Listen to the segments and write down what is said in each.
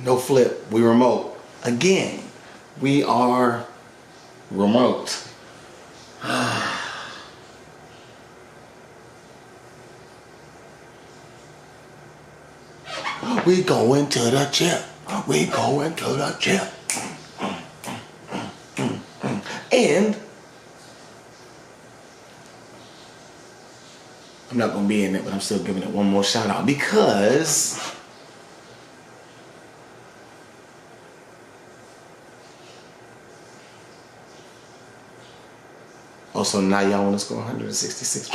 No flip. We remote. Again, we are remote. We going to the chip. We going to the chip. And I'm not gonna be in it, but I'm still giving it one more shout out because also now y'all want to score 166.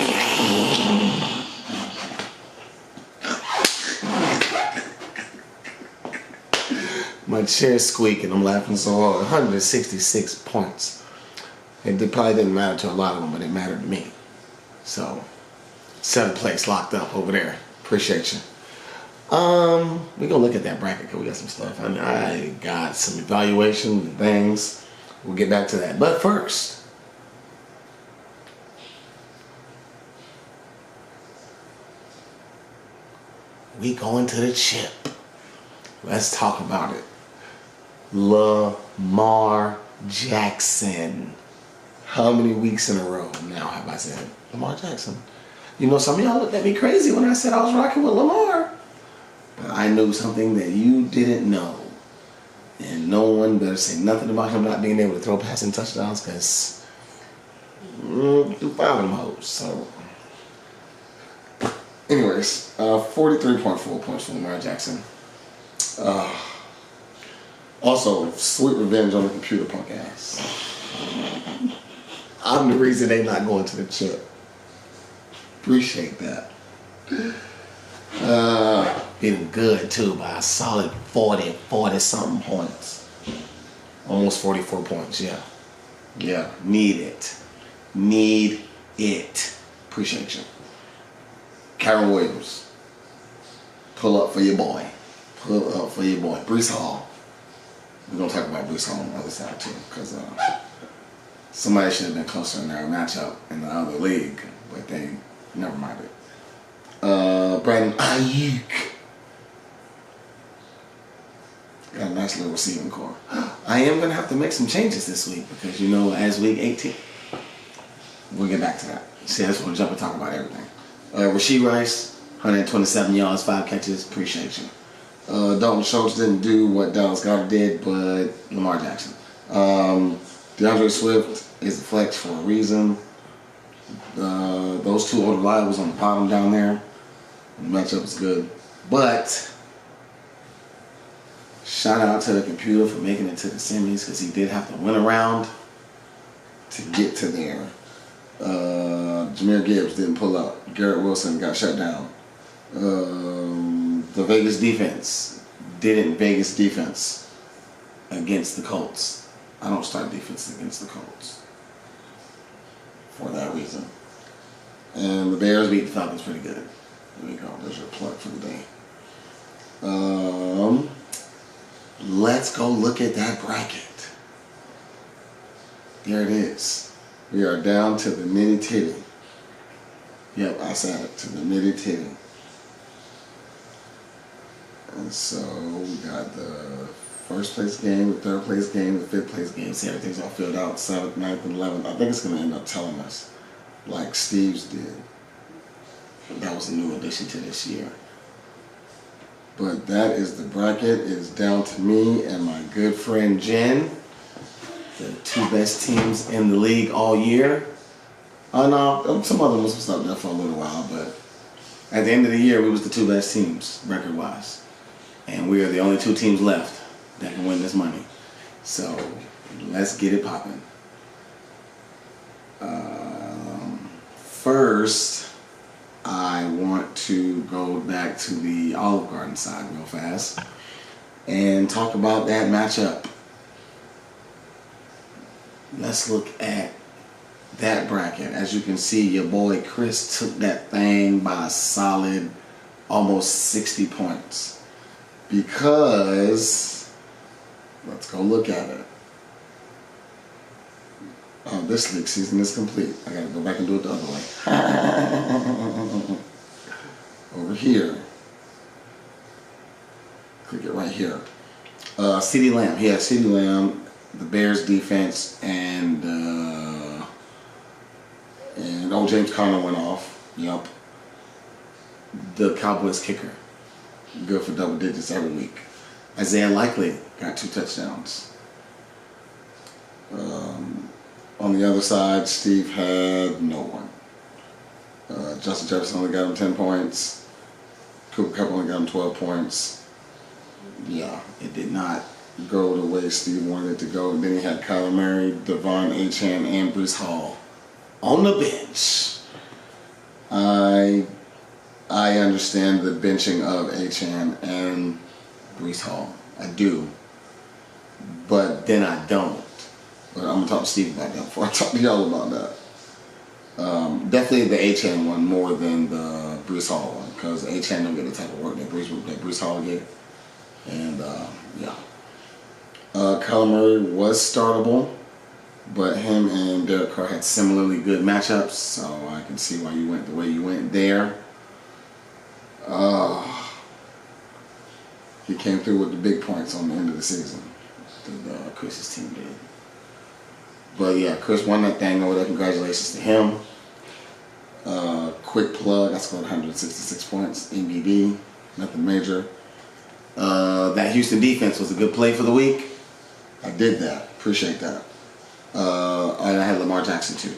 My chair's squeaking. I'm laughing so hard. 166 points. It probably didn't matter to a lot of them, but it mattered to me. So, 7th place locked up over there. Appreciate you. We're gonna look at that bracket because we got some stuff. I got some evaluation and things. We'll get back to that. But first, we going to the chip. Let's talk about it. Lamar Jackson. How many weeks in a row now have I said Lamar Jackson? You know, some of y'all looked at me crazy when I said I was rocking with Lamar. But I knew something that you didn't know. And no one better say nothing about him not being able to throw passing touchdowns because do 5 of them hoes. So, anyways, 43.4 points for Lamar Jackson. Also, sweet revenge on the computer punk ass. I'm the reason they not going to the chip. Appreciate that. Been good too by a solid 40 something points. Almost 44 points, yeah. Yeah, need it. Need it. Appreciate you. Kyron Williams. Pull up for your boy. Pull up for your boy. Breece Hall. We're going to talk about Breece Hall on the other side too, because somebody should have been closer in their matchup in the other league, but they never mind it. Brandon Ayuk. Got a nice little receiving core. I am going to have to make some changes this week because, you know, as week 18, we'll get back to that. See, I just want to jump and talk about everything. Rashee Rice, 127 yards, 5 catches. Appreciate you. Dalton Schultz didn't do what Dallas Goedert did, but Lamar Jackson. DeAndre Swift is a flex for a reason. Those two older lives on the bottom down there. The matchup is good. But shout out to the computer for making it to the semis because he did have to win around to get to there. Jahmyr Gibbs didn't pull up. Garrett Wilson got shut down. The Vegas defense didn't Vegas defense against the Colts. I don't start defense against the Colts for that reason. And the Bears beat the Falcons pretty good. There we go. There's your plug for the day. Let's go look at that bracket. There it is. We are down to the nitty titty. Yep, I said it, to the nitty titty. And so we got the first place game, the third place game, the fifth place game. See, everything's all filled out. 7th, 9th, and 11th. I think it's going to end up telling us like Steve's did. That was a new addition to this year. But that is the bracket. It is down to me and my good friend Jen. The 2 best teams in the league all year. No, some other ones was up there for a little while, but at the end of the year, we was the 2 best teams record-wise. And we are the only 2 teams left that can win this money. So, let's get it popping. First, I want to go back to the Olive Garden side real fast and talk about that matchup. Let's look at that bracket. As you can see, your boy Chris took that thing by a solid almost 60 points. Because, let's go look at it. Oh, this league season is complete. I gotta go back and do it the other way. Over here. Click it right here. CeeDee Lamb. He had CeeDee Lamb, the Bears defense, and James Conner went off. Yup. The Cowboys kicker. Good for double digits every week. Isaiah Likely got 2 touchdowns. On the other side, Steve had no one. Justin Jefferson only got him 10 points. Cooper Kupp only got him 12 points. Yeah, it did not go the way Steve wanted it to go. And then he had Kyler Murray, Devon Achane, and Breece Hall on the bench. I understand the benching of Achane and Breece Hall. I do. But then I don't. But I'm going to talk to Steve about that before I talk to y'all about that. Definitely the Achane one more than the Breece Hall one, because Achane don't get the type of work that Breece Hall get. And yeah. Kyler Murray was startable, but him and Derek Carr had similarly good matchups, so I can see why you went the way you went there. He came through with the big points on the end of the season. Chris's team did. But yeah, Chris won that thing over there. Congratulations to him. Quick plug, I scored 166 points. NBD, nothing major. That Houston defense was a good play for the week. I did that. Appreciate that. And I had Lamar Jackson too.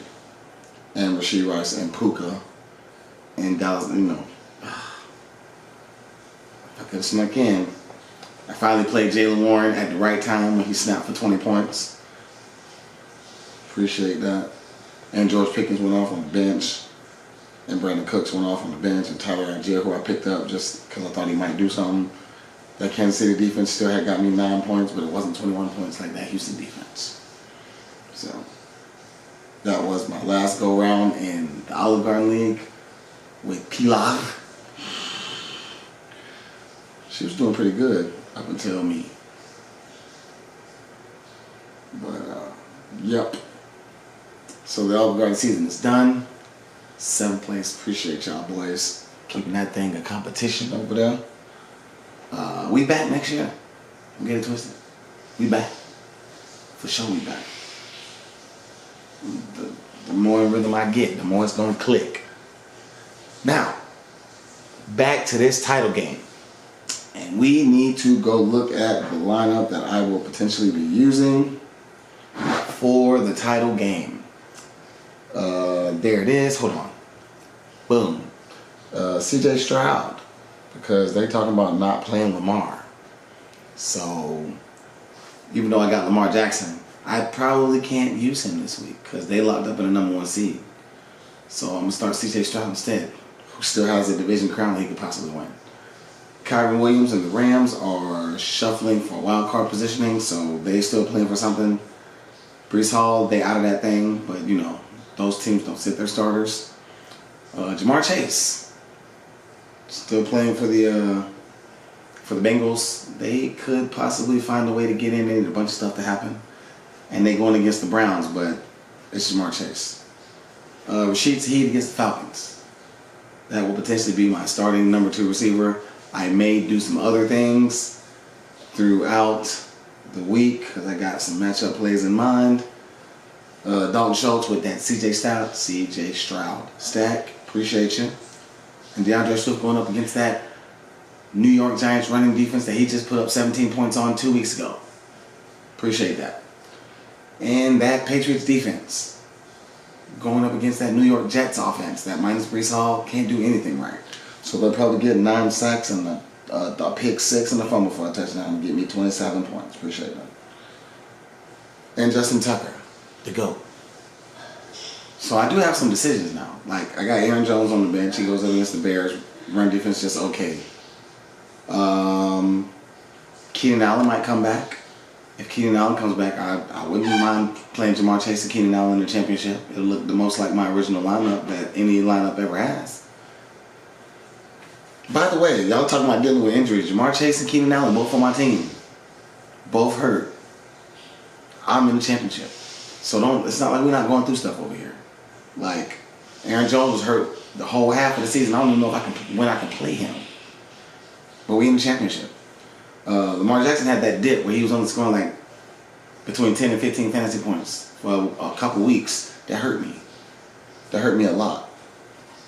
And Rashee Rice and Puka. And Dallas, you know. I could have snuck in. I finally played Jaylen Warren at the right time when he snapped for 20 points. Appreciate that. And George Pickens went off on the bench. And Brandon Cooks went off on the bench. And Tyler Algier, who I picked up just because I thought he might do something. That Kansas City defense still had got me 9 points, but it wasn't 21 points like that Houston defense. So that was my last go round in the Olive Garden League with Pilar. She was doing pretty good up until me. But, yep. So the Olive Garden season is done. 7th place. Appreciate y'all, boys. Keeping that thing a competition over there. We back next year. Don't get it twisted. We back. For sure we back. The more rhythm I get, the more it's going to click. Now, back to this title game. And we need to go look at the lineup that I will potentially be using for the title game. There it is. Hold on. Boom. CJ Stroud. Because they talking about not playing Lamar. So, even though I got Lamar Jackson, I probably can't use him this week because they locked up in the #1 seed. So I'm going to start CJ Stroud instead, who still has a division crown he could possibly win. Kyron Williams and the Rams are shuffling for wild card positioning, so they still playing for something. Breece Hall, they out of that thing, but you know, those teams don't sit their starters. Jamar Chase, still playing for the Bengals. They could possibly find a way to get in. They need a bunch of stuff to happen. And they going against the Browns, but it's Jamar Chase. Rashid Shaheed against the Falcons. That will potentially be my starting #2 receiver. I may do some other things throughout the week because I got some matchup plays in mind. Dalton Schultz with that CJ Stroud stack. Appreciate you. And DeAndre Swift going up against that New York Giants running defense that he just put up 17 points on 2 weeks ago. Appreciate that. And that Patriots defense going up against that New York Jets offense that minus Breece Hall can't do anything right. So they'll probably get 9 sacks and a pick 6 and a fumble for a touchdown and get me 27 points. Appreciate that. And Justin Tucker, the GOAT. So I do have some decisions now. Like, I got Aaron Jones on the bench. He goes up against the Bears. Run defense just okay. Keenan Allen might come back. If Keenan Allen comes back, I wouldn't mind playing Jamar Chase and Keenan Allen in the championship. It'll look the most like my original lineup that any lineup ever has. By the way, y'all talking about dealing with injuries. Jamar Chase and Keenan Allen, both on my team. Both hurt. I'm in the championship. So it's not like we're not going through stuff over here. Like, Aaron Jones was hurt the whole half of the season. I don't even know when I can play him. But we in the championship. Lamar Jackson had that dip where he was only scoring like between 10 and 15 fantasy points for a couple weeks. That hurt me. That hurt me a lot.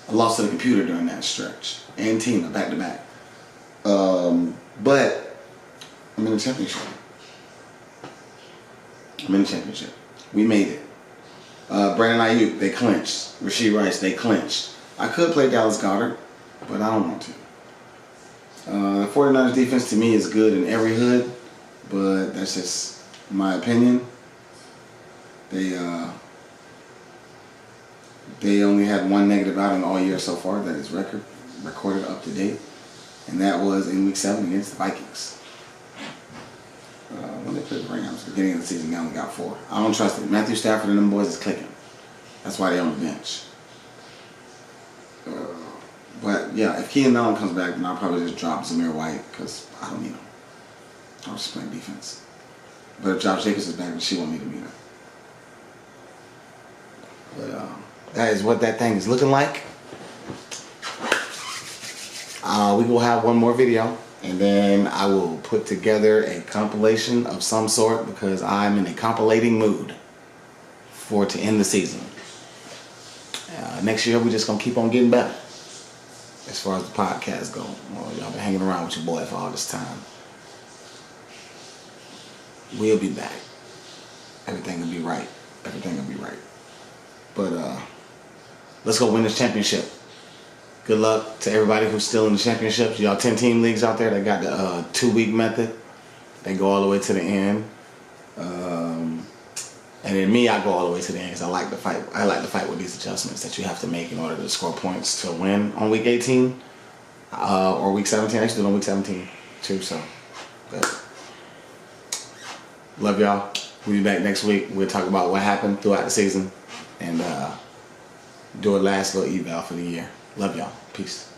I lost to the computer during that stretch. And Tina back to back. But I'm in the championship. We made it. Brandon Ayuk, they clinched. Rashee Rice, they clinched. I could play Dallas Goedert, but I don't want to. The 49ers defense to me is good in every hood, but that's just my opinion. They only had one negative outing all year so far that is recorded up to date, and that was in Week 7 against the Vikings. When they played the Rams, beginning of the season, they only got 4. I don't trust it. Matthew Stafford and them boys is clicking. That's why they're on the bench. But yeah, if Keenan Allen comes back, then I'll probably just drop Zamir White because I don't need him. I'm just playing defense. But if Josh Jacobs is back, then she won't need him either. But that is what that thing is looking like. We will have one more video, and then I will put together a compilation of some sort because I'm in a compilating mood to end the season. Next year, we're just going to keep on getting better as far as the podcast go. Well, y'all been hanging around with your boy for all this time. We'll be back. Everything will be right. But let's go win this championship. Good luck to everybody who's still in the championships. Y'all 10-team leagues out there that got the 2-week method. They go all the way to the end. And then me, I go all the way to the end because I like to fight. I like to fight with these adjustments that you have to make in order to score points to win on Week 18 or Week 17. I actually did it on Week 17 too. So, but love y'all. We'll be back next week. We'll talk about what happened throughout the season and do a last little eval for the year. Love y'all. Peace.